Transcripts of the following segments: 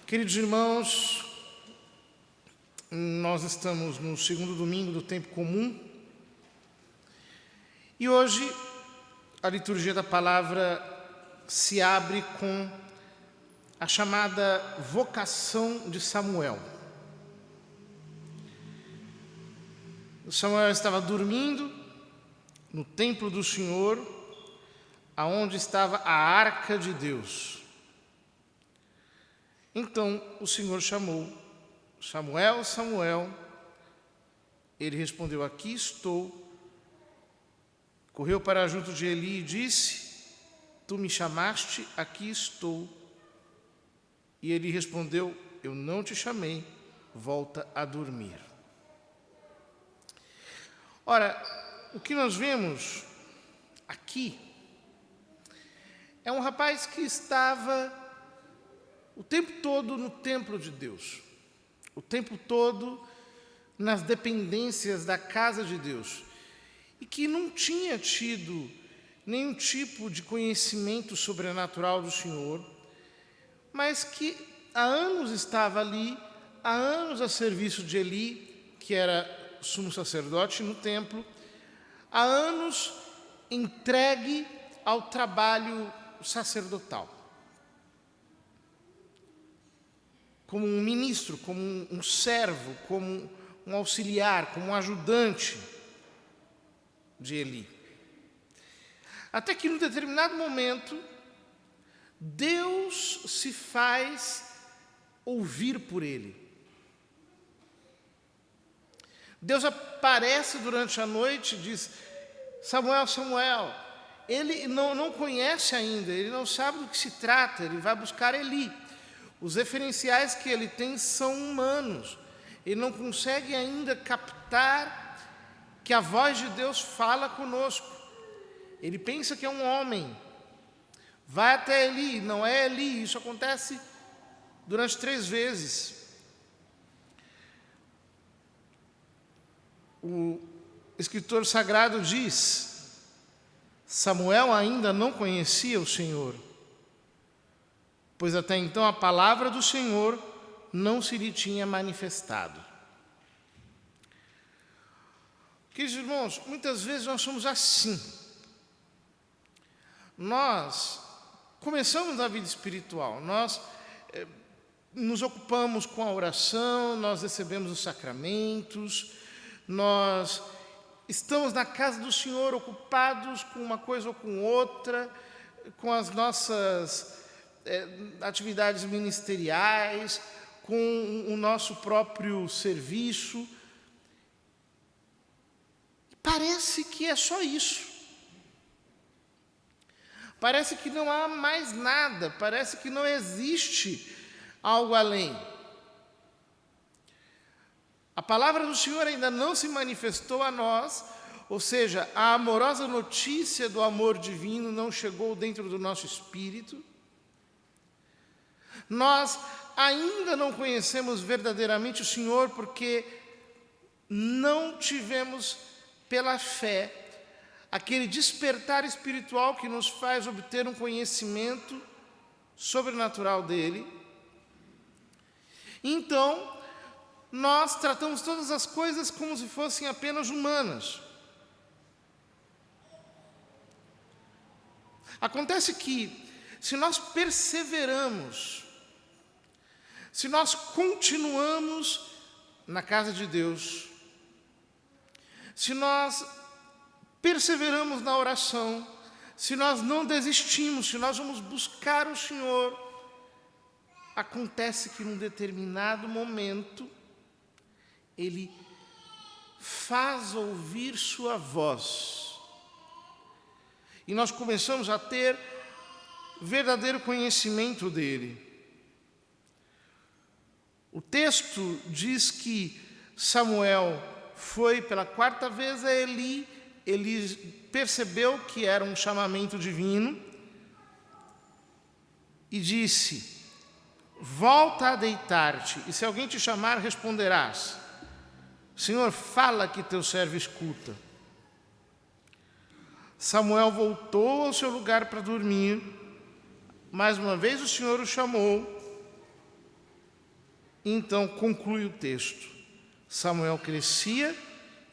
Queridos irmãos, nós estamos no segundo domingo do tempo comum e hoje a liturgia da palavra se abre com a chamada vocação de Samuel. Samuel estava dormindo no templo do Senhor, aonde estava a arca de Deus. Então o Senhor chamou: Samuel, Samuel. Ele respondeu: aqui estou. Correu para junto de Eli e disse: tu me chamaste, aqui estou. E Eli respondeu: eu não te chamei, volta a dormir. Ora, o que nós vemos aqui é um rapaz que estava o tempo todo no templo de Deus, o tempo todo nas dependências da casa de Deus, e que não tinha tido nenhum tipo de conhecimento sobrenatural do Senhor, mas que há anos estava ali, há anos a serviço de Eli, que era sumo sacerdote no templo, há anos entregue ao trabalho sacerdotal, como um ministro, como um servo, como um auxiliar, como um ajudante de Eli. Até que, num determinado momento, Deus se faz ouvir por ele. Deus aparece durante a noite e diz: Samuel, Samuel. Ele não conhece ainda, ele não sabe do que se trata, ele vai buscar Eli. Os referenciais que ele tem são humanos. Ele não consegue ainda captar que a voz de Deus fala conosco. Ele pensa que é um homem. Vai até Eli, não é Eli. Isso acontece durante 3 vezes. O escritor sagrado diz: Samuel ainda não conhecia o Senhor, pois até então a palavra do Senhor não se lhe tinha manifestado. Queridos irmãos, muitas vezes nós somos assim. Nós começamos a vida espiritual, nós nos ocupamos com a oração, nós recebemos os sacramentos, nós estamos na casa do Senhor ocupados com uma coisa ou com outra, com as nossas atividades ministeriais, com o nosso próprio serviço. Parece que é só isso. Parece que não há mais nada, parece que não existe algo além. A palavra do Senhor ainda não se manifestou a nós, ou seja, a amorosa notícia do amor divino não chegou dentro do nosso espírito. Nós ainda não conhecemos verdadeiramente o Senhor porque não tivemos pela fé aquele despertar espiritual que nos faz obter um conhecimento sobrenatural dele. Então, nós tratamos todas as coisas como se fossem apenas humanas. Acontece que, se nós perseveramos, se nós continuamos na casa de Deus, se nós perseveramos na oração, se nós não desistimos, se nós vamos buscar o Senhor, acontece que num determinado momento Ele faz ouvir sua voz e nós começamos a ter verdadeiro conhecimento dele. O texto diz que Samuel foi pela 4ª vez a Eli, ele percebeu que era um chamamento divino e disse: volta a deitar-te, e se alguém te chamar, responderás: Senhor, fala que teu servo escuta. Samuel voltou ao seu lugar para dormir. Mais uma vez o Senhor o chamou. Então conclui o texto. Samuel crescia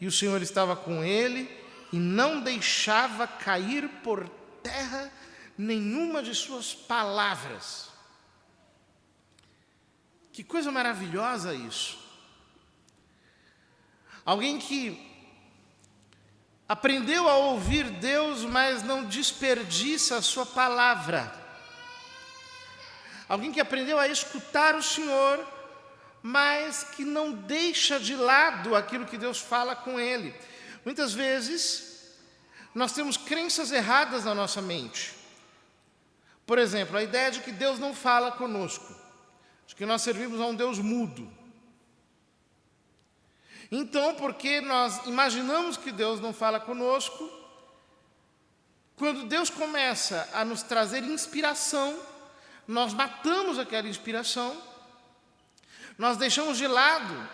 e o Senhor estava com ele e não deixava cair por terra nenhuma de suas palavras. Que coisa maravilhosa isso. Alguém que aprendeu a ouvir Deus, mas não desperdiça a sua palavra. Alguém que aprendeu a escutar o Senhor, mas que não deixa de lado aquilo que Deus fala com ele. Muitas vezes, nós temos crenças erradas na nossa mente. Por exemplo, a ideia de que Deus não fala conosco, de que nós servimos a um Deus mudo. Então, porque nós imaginamos que Deus não fala conosco, quando Deus começa a nos trazer inspiração, nós matamos aquela inspiração, nós deixamos de lado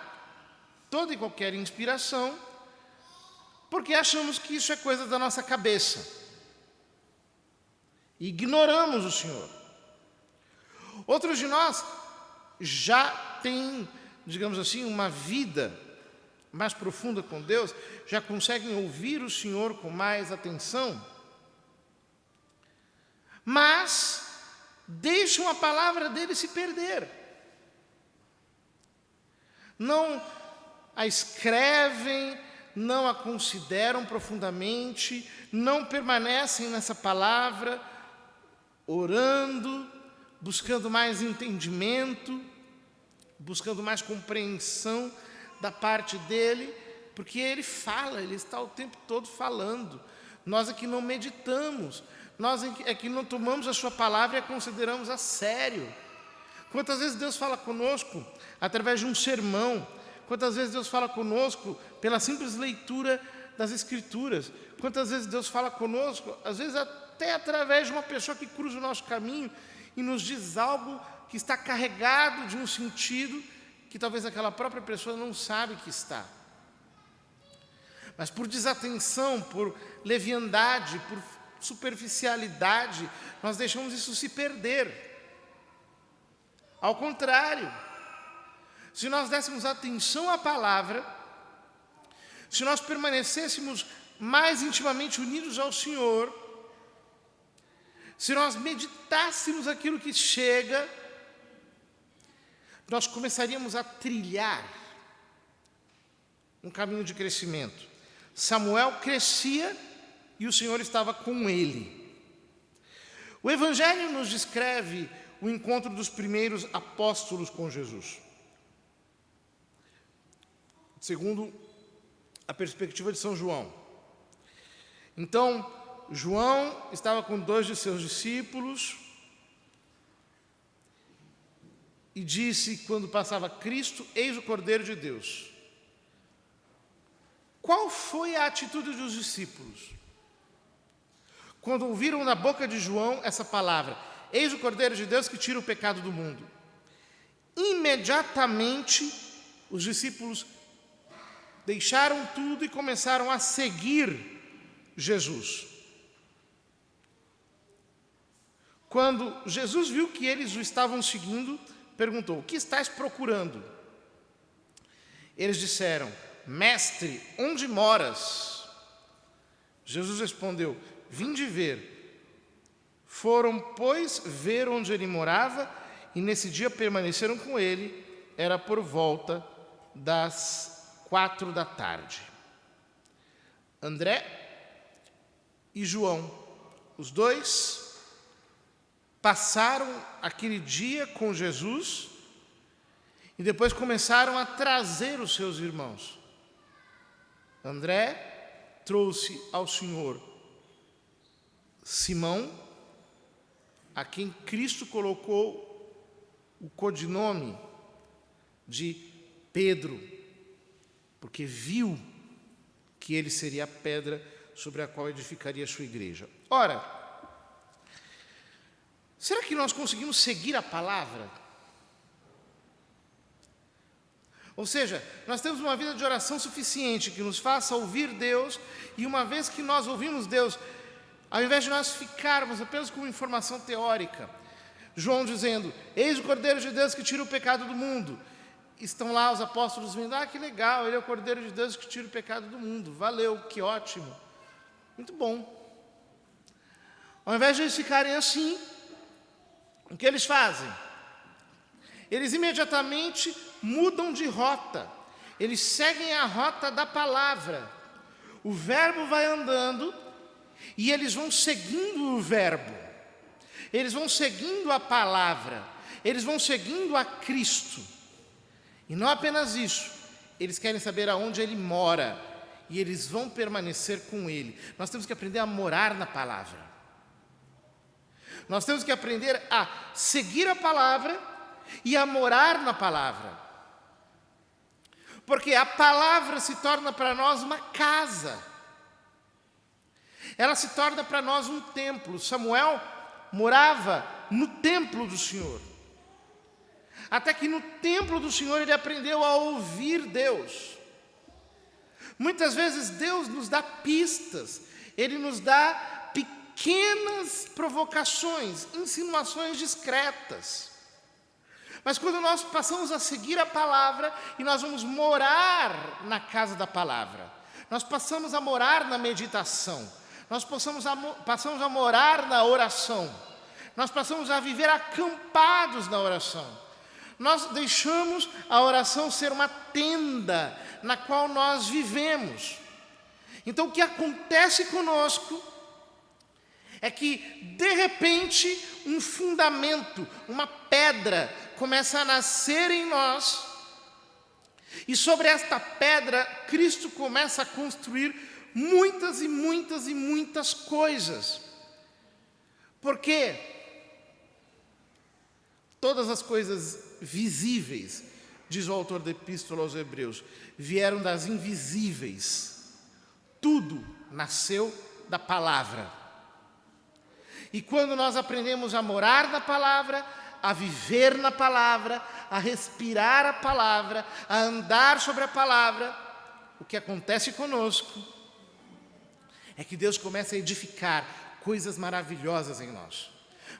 toda e qualquer inspiração, porque achamos que isso é coisa da nossa cabeça. Ignoramos o Senhor. Outros de nós já têm, digamos assim, uma vida mais profunda com Deus, já conseguem ouvir o Senhor com mais atenção, mas deixam a palavra dele se perder. Não a escrevem, não a consideram profundamente, não permanecem nessa palavra, orando, buscando mais entendimento, buscando mais compreensão da parte dele, porque ele fala, ele está o tempo todo falando. Nós é que não meditamos, nós é que não tomamos a sua palavra e a consideramos a sério. Quantas vezes Deus fala conosco através de um sermão, quantas vezes Deus fala conosco pela simples leitura das Escrituras, quantas vezes Deus fala conosco, às vezes até através de uma pessoa que cruza o nosso caminho e nos diz algo que está carregado de um sentido que talvez aquela própria pessoa não sabe que está. Mas por desatenção, por leviandade, por superficialidade, nós deixamos isso se perder. Ao contrário, se nós dessemos atenção à palavra, se nós permanecêssemos mais intimamente unidos ao Senhor, se nós meditássemos aquilo que chega, nós começaríamos a trilhar um caminho de crescimento. Samuel crescia e o Senhor estava com ele. O Evangelho nos descreve o encontro dos primeiros apóstolos com Jesus, segundo a perspectiva de São João. Então, João estava com 2 de seus discípulos e disse, quando passava Cristo, eis o Cordeiro de Deus. Qual foi a atitude dos discípulos? Quando ouviram da boca de João essa palavra, eis o Cordeiro de Deus que tira o pecado do mundo. Imediatamente, os discípulos deixaram tudo e começaram a seguir Jesus. Quando Jesus viu que eles o estavam seguindo, perguntou, o que estás procurando? Eles disseram, mestre, onde moras? Jesus respondeu, vinde ver. Foram, pois, ver onde ele morava, e nesse dia permaneceram com ele, era por volta das 4 da tarde. André e João, os dois, passaram aquele dia com Jesus e depois começaram a trazer os seus irmãos. André trouxe ao Senhor Simão, a quem Cristo colocou o codinome de Pedro, porque viu que ele seria a pedra sobre a qual edificaria a sua igreja. Ora, será que nós conseguimos seguir a palavra? Ou seja, nós temos uma vida de oração suficiente que nos faça ouvir Deus, e uma vez que nós ouvimos Deus, ao invés de nós ficarmos apenas com informação teórica, João dizendo, eis o Cordeiro de Deus que tira o pecado do mundo, estão lá os apóstolos vendo, que legal, ele é o Cordeiro de Deus que tira o pecado do mundo. Valeu, que ótimo. Muito bom. Ao invés de eles ficarem assim, o que eles fazem? Eles imediatamente mudam de rota. Eles seguem a rota da palavra. O verbo vai andando e eles vão seguindo o verbo. Eles vão seguindo a palavra. Eles vão seguindo a Cristo. E não apenas isso, eles querem saber aonde Ele mora. E eles vão permanecer com Ele. Nós temos que aprender a morar na palavra. Nós temos que aprender a seguir a palavra e a morar na palavra. Porque a palavra se torna para nós uma casa. Ela se torna para nós um templo. Samuel morava no templo do Senhor. Até que no templo do Senhor ele aprendeu a ouvir Deus. Muitas vezes Deus nos dá pistas. Ele nos dá pequenas provocações, insinuações discretas. Mas quando nós passamos a seguir a palavra e nós vamos morar na casa da palavra, nós passamos a morar na meditação, nós passamos a morar na oração, nós passamos a viver acampados na oração. Nós deixamos a oração ser uma tenda na qual nós vivemos. Então o que acontece conosco é que, de repente, um fundamento, uma pedra, começa a nascer em nós, e sobre esta pedra, Cristo começa a construir muitas e muitas e muitas coisas. Porque todas as coisas visíveis, diz o autor da Epístola aos Hebreus, vieram das invisíveis. Tudo nasceu da palavra. E quando nós aprendemos a morar na palavra, a viver na palavra, a respirar a palavra, a andar sobre a palavra, o que acontece conosco é que Deus começa a edificar coisas maravilhosas em nós.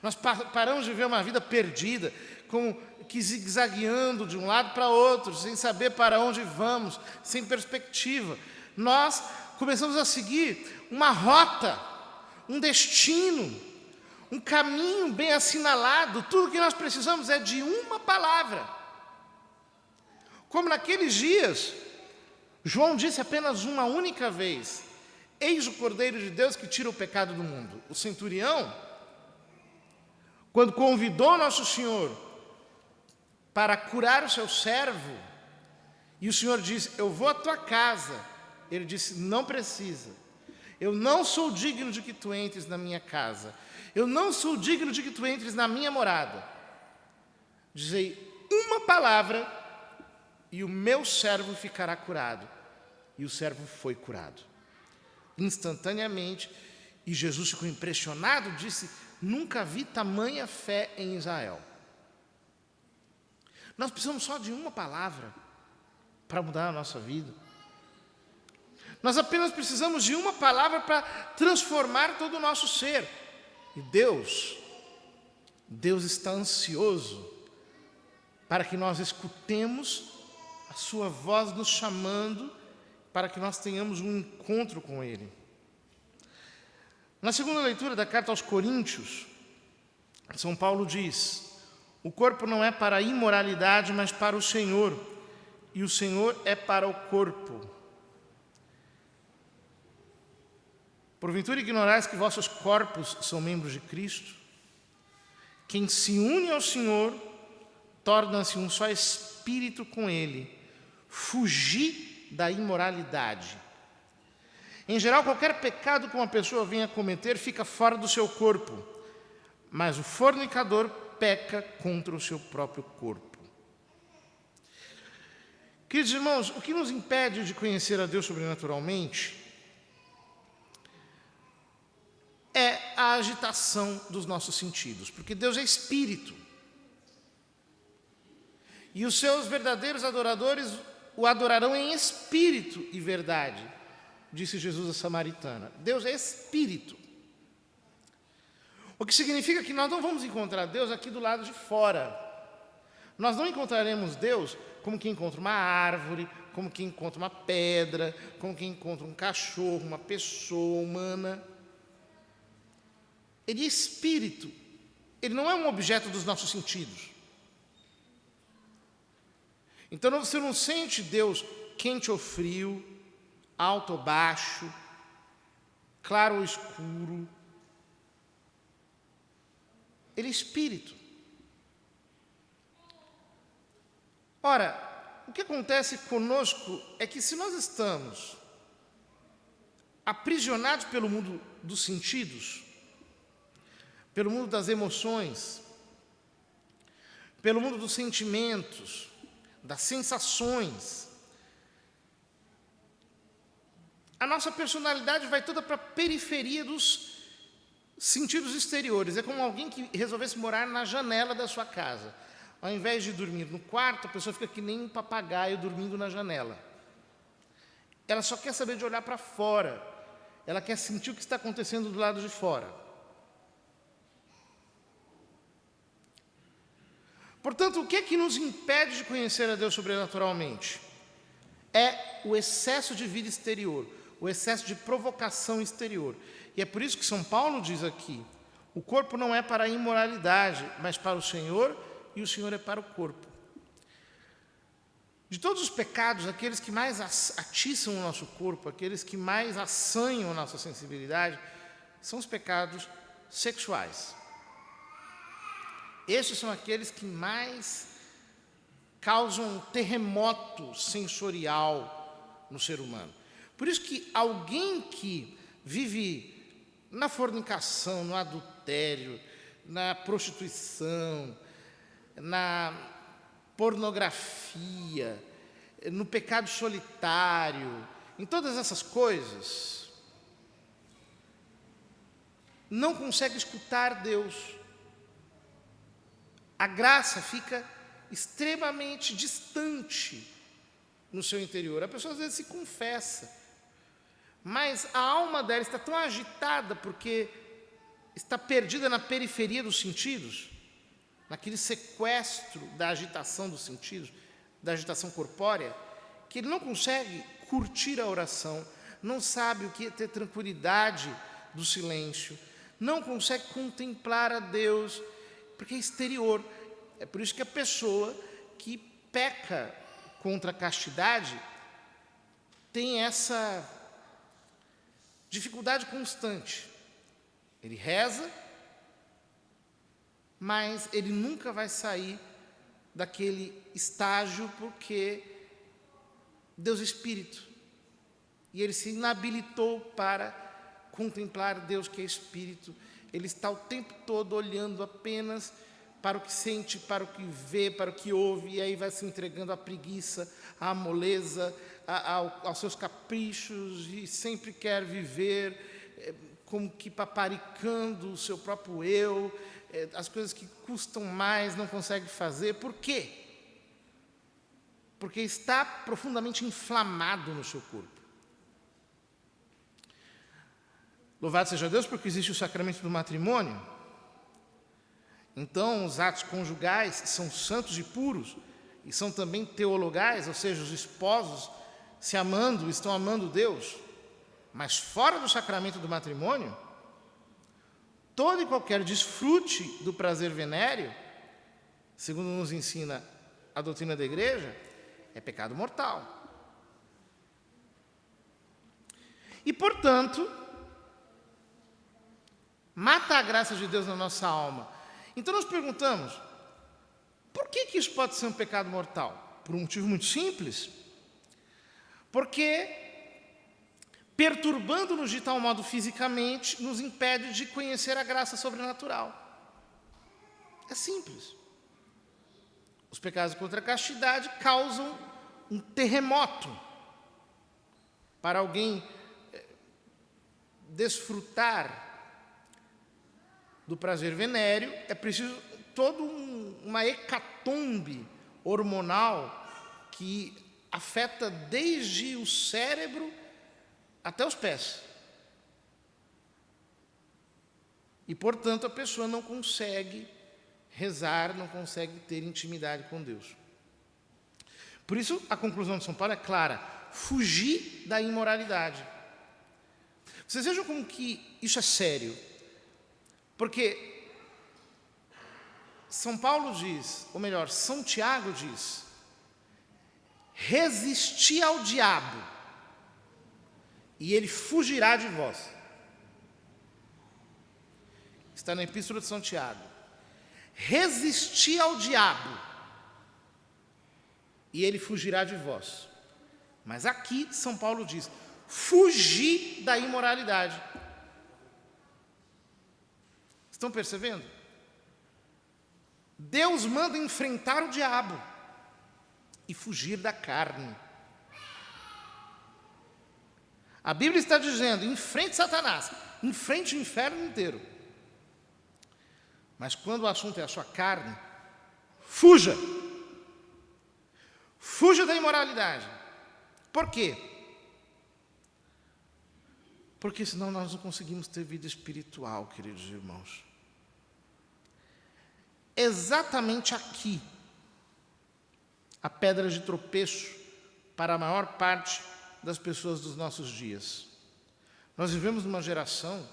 Nós paramos de viver uma vida perdida, como que zigue-zagueando de um lado para outro, sem saber para onde vamos, sem perspectiva. Nós começamos a seguir uma rota, um destino, um caminho bem assinalado. Tudo que nós precisamos é de uma palavra. Como naqueles dias, João disse apenas uma única vez: eis o Cordeiro de Deus que tira o pecado do mundo. O centurião, quando convidou Nosso Senhor para curar o seu servo, e o Senhor disse: eu vou à tua casa, ele disse: não precisa. Eu não sou digno de que tu entres na minha casa. Eu não sou digno de que tu entres na minha morada. Dizei uma palavra e o meu servo ficará curado. E o servo foi curado. Instantaneamente. E Jesus ficou impressionado, disse: nunca vi tamanha fé em Israel. Nós precisamos só de uma palavra para mudar a nossa vida. Nós apenas precisamos de uma palavra para transformar todo o nosso ser. E Deus está ansioso para que nós escutemos a sua voz nos chamando, para que nós tenhamos um encontro com Ele. Na segunda leitura da carta aos Coríntios, São Paulo diz: o corpo não é para a imoralidade, mas para o Senhor, e o Senhor é para o corpo. Porventura ignorais que vossos corpos são membros de Cristo? Quem se une ao Senhor, torna-se um só espírito com Ele. Fugir da imoralidade. Em geral, qualquer pecado que uma pessoa venha cometer fica fora do seu corpo, mas o fornicador peca contra o seu próprio corpo. Queridos irmãos, o que nos impede de conhecer a Deus sobrenaturalmente é a agitação dos nossos sentidos, porque Deus é espírito. E os seus verdadeiros adoradores o adorarão em espírito e verdade, disse Jesus à samaritana. Deus é espírito. O que significa que nós não vamos encontrar Deus aqui do lado de fora. Nós não encontraremos Deus como quem encontra uma árvore, como quem encontra uma pedra, como quem encontra um cachorro, uma pessoa humana. Ele é espírito. Ele não é um objeto dos nossos sentidos. Então você não sente Deus quente ou frio, alto ou baixo, claro ou escuro. Ele é espírito. Ora, o que acontece conosco é que se nós estamos aprisionados pelo mundo dos sentidos, pelo mundo das emoções, pelo mundo dos sentimentos, das sensações, a nossa personalidade vai toda para a periferia dos sentidos exteriores. É como alguém que resolvesse morar na janela da sua casa. Ao invés de dormir no quarto, a pessoa fica que nem um papagaio dormindo na janela. Ela só quer saber de olhar para fora. Ela quer sentir o que está acontecendo do lado de fora. Portanto, o que é que nos impede de conhecer a Deus sobrenaturalmente? É o excesso de vida exterior, o excesso de provocação exterior. E é por isso que São Paulo diz aqui, o corpo não é para a imoralidade, mas para o Senhor, e o Senhor é para o corpo. De todos os pecados, aqueles que mais atiçam o nosso corpo, aqueles que mais assanham a nossa sensibilidade, são os pecados sexuais. Estes são aqueles que mais causam um terremoto sensorial no ser humano. Por isso que alguém que vive na fornicação, no adultério, na prostituição, na pornografia, no pecado solitário, em todas essas coisas, não consegue escutar Deus. A graça fica extremamente distante no seu interior. A pessoa às vezes se confessa, mas a alma dela está tão agitada porque está perdida na periferia dos sentidos, naquele sequestro da agitação dos sentidos, da agitação corpórea, que ele não consegue curtir a oração, não sabe o que é ter tranquilidade do silêncio, não consegue contemplar a Deus, porque é exterior. É por isso que a pessoa que peca contra a castidade tem essa dificuldade constante. Ele reza, mas ele nunca vai sair daquele estágio porque Deus é Espírito. E ele se inabilitou para contemplar Deus que é Espírito. Ele está o tempo todo olhando apenas para o que sente, para o que vê, para o que ouve, e aí vai se entregando à preguiça, à moleza, aos seus caprichos, e sempre quer viver como que paparicando o seu próprio eu, as coisas que custam mais não consegue fazer. Por quê? Porque está profundamente inflamado no seu corpo. Louvado seja Deus porque existe o sacramento do matrimônio. Então, os atos conjugais são santos e puros, e são também teologais, ou seja, os esposos se amando, estão amando Deus. Mas fora do sacramento do matrimônio, todo e qualquer desfrute do prazer venéreo, segundo nos ensina a doutrina da Igreja, é pecado mortal. E, portanto, mata a graça de Deus na nossa alma. Então nós perguntamos, por que isso pode ser um pecado mortal? Por um motivo muito simples. Porque, perturbando-nos de tal modo fisicamente, nos impede de conhecer a graça sobrenatural. É simples. Os pecados contra a castidade causam um terremoto. Para alguém desfrutar do prazer venéreo, é preciso toda uma hecatombe hormonal que afeta desde o cérebro até os pés. E, portanto, a pessoa não consegue rezar, não consegue ter intimidade com Deus. Por isso, a conclusão de São Paulo é clara: fugir da imoralidade. Vocês vejam como que isso é sério. Porque São Paulo diz, ou melhor, São Tiago diz: resisti ao diabo, e ele fugirá de vós. Está na Epístola de São Tiago. Resisti ao diabo, e ele fugirá de vós. Mas aqui São Paulo diz: fugir da imoralidade. Estão percebendo? Deus manda enfrentar o diabo e fugir da carne. A Bíblia está dizendo: enfrente Satanás, enfrente o inferno inteiro. Mas quando o assunto é a sua carne, fuja. Fuja da imoralidade. Por quê? Porque senão nós não conseguimos ter vida espiritual, queridos irmãos. Exatamente aqui, a pedra de tropeço para a maior parte das pessoas dos nossos dias. Nós vivemos numa geração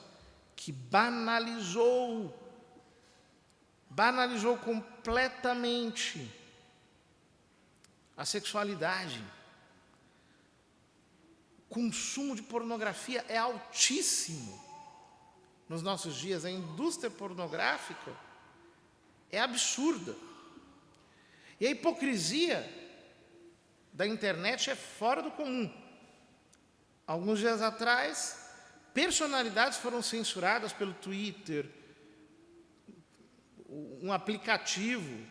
que banalizou completamente a sexualidade. O consumo de pornografia é altíssimo nos nossos dias. A indústria pornográfica é absurda. E a hipocrisia da internet é fora do comum. Alguns dias atrás, personalidades foram censuradas pelo Twitter, um aplicativo,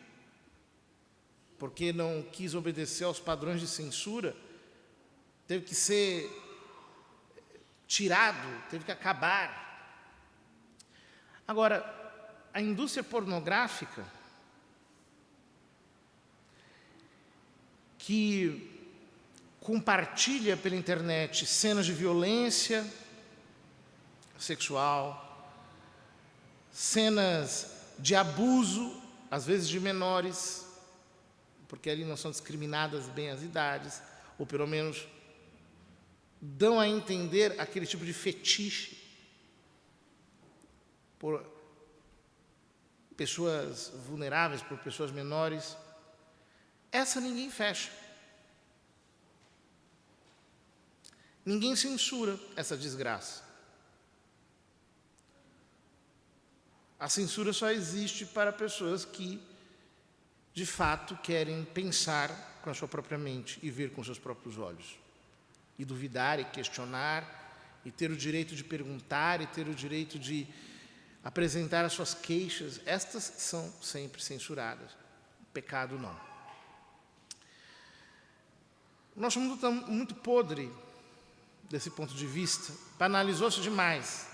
porque não quis obedecer aos padrões de censura, teve que ser tirado, teve que acabar. Agora, a indústria pornográfica, que compartilha pela internet cenas de violência sexual, cenas de abuso, às vezes de menores, porque ali não são discriminadas bem as idades, ou pelo menos dão a entender aquele tipo de fetiche por pessoas vulneráveis, por pessoas menores. Essa ninguém fecha. Ninguém censura essa desgraça. A censura só existe para pessoas que, de fato, querem pensar com a sua própria mente e ver com seus próprios olhos. E duvidar, e questionar, e ter o direito de perguntar, e ter o direito de apresentar as suas queixas. Estas são sempre censuradas. O pecado não. O nosso mundo está muito podre desse ponto de vista. Banalizou-se demais.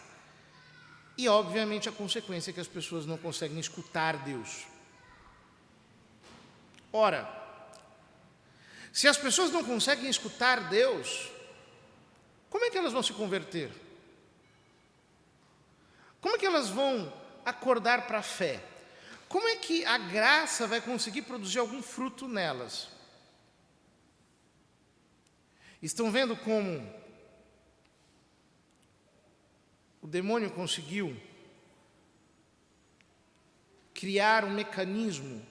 E, obviamente, a consequência é que as pessoas não conseguem escutar Deus. Ora, se as pessoas não conseguem escutar Deus, como é que elas vão se converter? Como é que elas vão acordar para a fé? Como é que a graça vai conseguir produzir algum fruto nelas? Estão vendo como o demônio conseguiu criar um mecanismo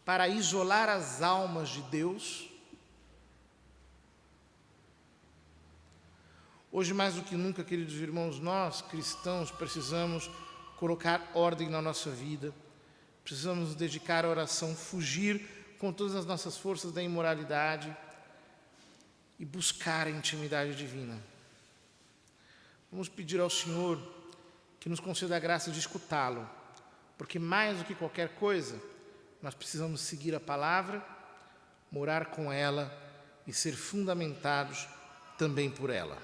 para isolar as almas de Deus? Hoje, mais do que nunca, queridos irmãos, nós, cristãos, precisamos colocar ordem na nossa vida, precisamos nos dedicar à oração, fugir com todas as nossas forças da imoralidade e buscar a intimidade divina. Vamos pedir ao Senhor que nos conceda a graça de escutá-lo, porque mais do que qualquer coisa, nós precisamos seguir a palavra, morar com ela e ser fundamentados também por ela.